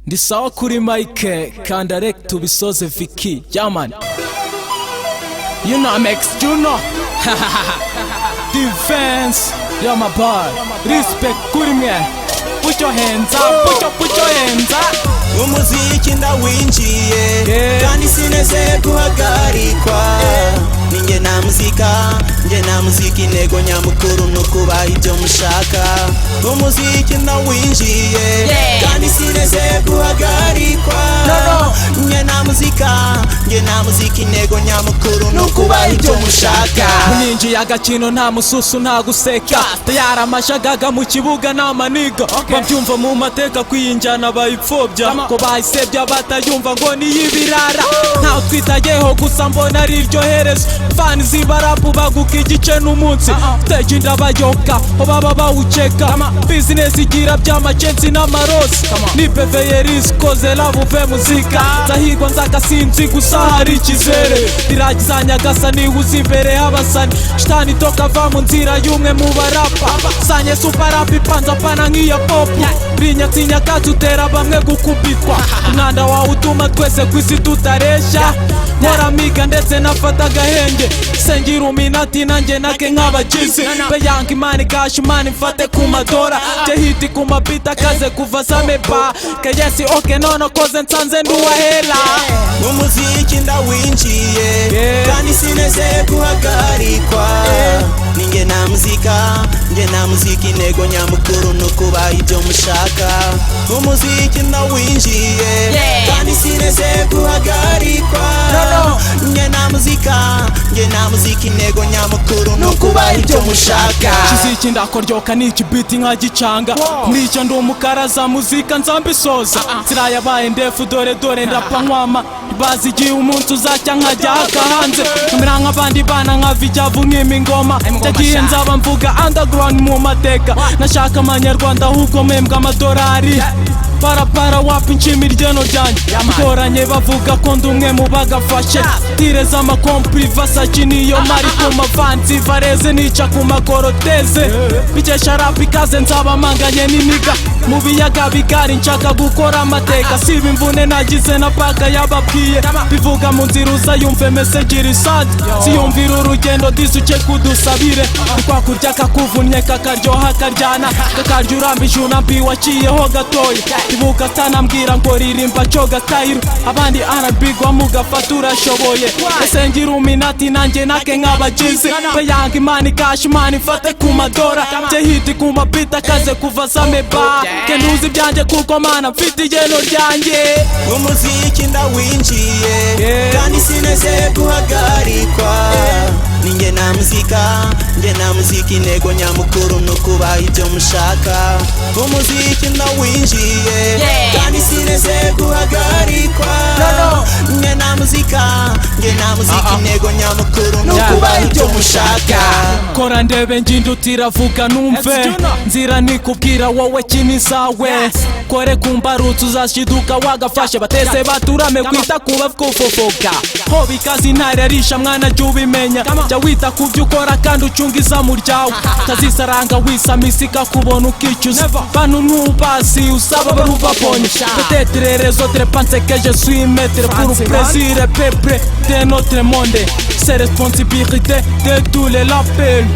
Ndi sawa kuri Mike kanda rek tubisoze Vicky Yaman. You know I'm ex Juno. Defense, you're my boy. Respect kuri mwe. Put your hands up, put your hands up. Umuziki ndawinjiye kandi sineze guhagarikwa. Ninjye namuzika intego nyamukuru nukubaha ibyo mushaka. Umuziki ndawinjiye kandi sineze guhagarikwa. Ninjye namuzika intego nyamukuru nukubaha ibyo mushaka. Ninjiye agakino nta mususu nta guseka. Tayara amashagaga mu kibuga n'amaniga. Babyumva mu mateka kwiyinjana bayipfobya. Ko bayisebya batayumva ngo ni ibirara. Ntaho twitayeho gusa mbona ari iryo herezo. Fani zibarapu baguka igice n'umunsi. Stage ndabayoka baba bawucheka. Business igira by'amachensi n'amarosi. Ni peveye riskoze lavuve muzika. Zahirwa nzakasinzi gusa hari ikizere. Biragizanya gasa ni uzimbere abasani. Shitani toka va mu nzira y'umwe mu barapa. Sanye super rap ipanza pana nk'iya pop. Binyatinya katutera bamwe gukubitwa. Umwanda wawe utuma twese kwisi tutaresha. Nkora miga ndetse nafata agahenge. Sengira uminati nanjye nake nk'abagizi. Beyanka imani kashi imani mfate ku madora. Jehiti ku mabita kaze kuva zamepa. Kayesi oke nono koze nsanze nduwahela. Umuziki ndawinjiye kandi sineze guhagarikwa. Ninjye namuzika intego nyamukuru nukubaha ibyo mushaka. Umuziki ndawinjiye kandi sineze guhagarikwa. Ninjye namuzika intego nyamukuru nukubaha ibyo mushaka. Kiziki ndakoryoka n'iki biti nkagicanga. Nicyo ndi umukaraza muzika nzambisoza. Nzira yabaye ndefu dore ndapfa nkwama. Bazi igihe umunsi uzacya nkajya haka hanze. Kumera nk'abandi bana nk'avijavu nk'imingoma. Ndagiye nzaba mvuga underground mu mateka. Nashaka amanyarwanda ahubwo mpembwa amadolari. Para wapi nshimira iryeno ryanjye. Mtoranye bavuga ko ndi umwe mu bagafashe. Tireza amakompri Versace niyo mari ku mavansi. Vareze nica ku makoroteze. Bikesha rap ikaze nzaba manganye n'imiga. Mu biyaga bigari nshaka gukora amateka. Siba imvune nagize na paka yababwiye. Bivuga mu nzira uzayumve message risad. Siyumvira urugendo disuke kudusabire. Kwa kurya kakuvunnye kakaryoha karyana. Kakarya urambije unambi waciyeho gatoya. Ibuka tanambwira ngo ririmba coga style. Abandi R&B gwa mugafata urashoboye. Sengira uminati nanjye nake nk'abagizi. Beyanka imani kashi imani mfate ku madora. Jehiti ku mabita kaze kuva zameba. Kenduzi byanjye kuko mana mfite igeno ryanjye. Umuziki ndawinjiye kandi sineze guhagarikwa. Ninjye namuzika intego nyamukuru nukubaha ibyo mushaka. Umuziki ndawinjiye kandi sineze guhagarikwa. Ninjye namuzika intego nyamukuru nukubaha ibyo mushaka. Kora ndebe njindutira vuga numve. Nzira nikubwira wowe kinizawe. Kore kumbarutse uzashiduka wagafashe. Batese baturame kwita kuba kufofoka. Ho bikazi ntarerisha mwana jya ubimenya. Jya wita kubyo ukora kandi ucungiza mu ryawe. Tazisaranga wisamisika kubona ukicuza. Bantu ntubasi usaba barubabonye. Peut-être les autres pensent que je suis maître pour plaisir et peuple de notre monde. C'est responsabilité de tous les labels.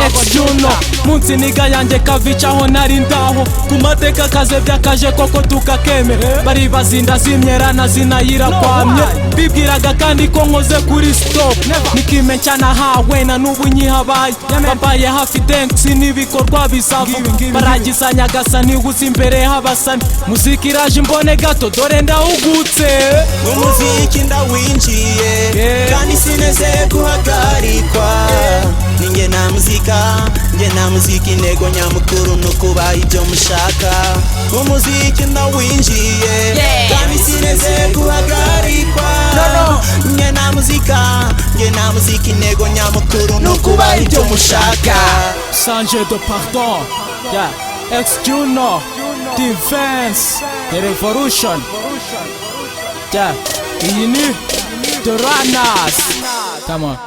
Ex Juno munsi niga yanjye kavicaho nari ndaho. Ku mateka kaze byakaje koko tukakeme. Bari bazinda zimyerana zinayira kwamye. Bibwiraga kandi ko nkoze kuri stop. Nikimenca nahawe na n'ubu nyihabaye. Bambaye hafi densi n'ibikorwa bizava. Baragizanya gasa niguza imbere habasani. Muzika iraje imbone gato dore ndahugutse. Umuziki ndawinjiye kandi sineze guhagarikwa. Ninjye namuzika intego nyamukuru nukubaha ibyo mushaka. Umuziki ndawinjiye kandi sineze guhagarikwa. Ninjye namuzika intego nyamukuru nukubaha ibyo mushaka. Sanje de pardon. Ex Juno Defense Revolution. Iyi ni The Runners. Come on.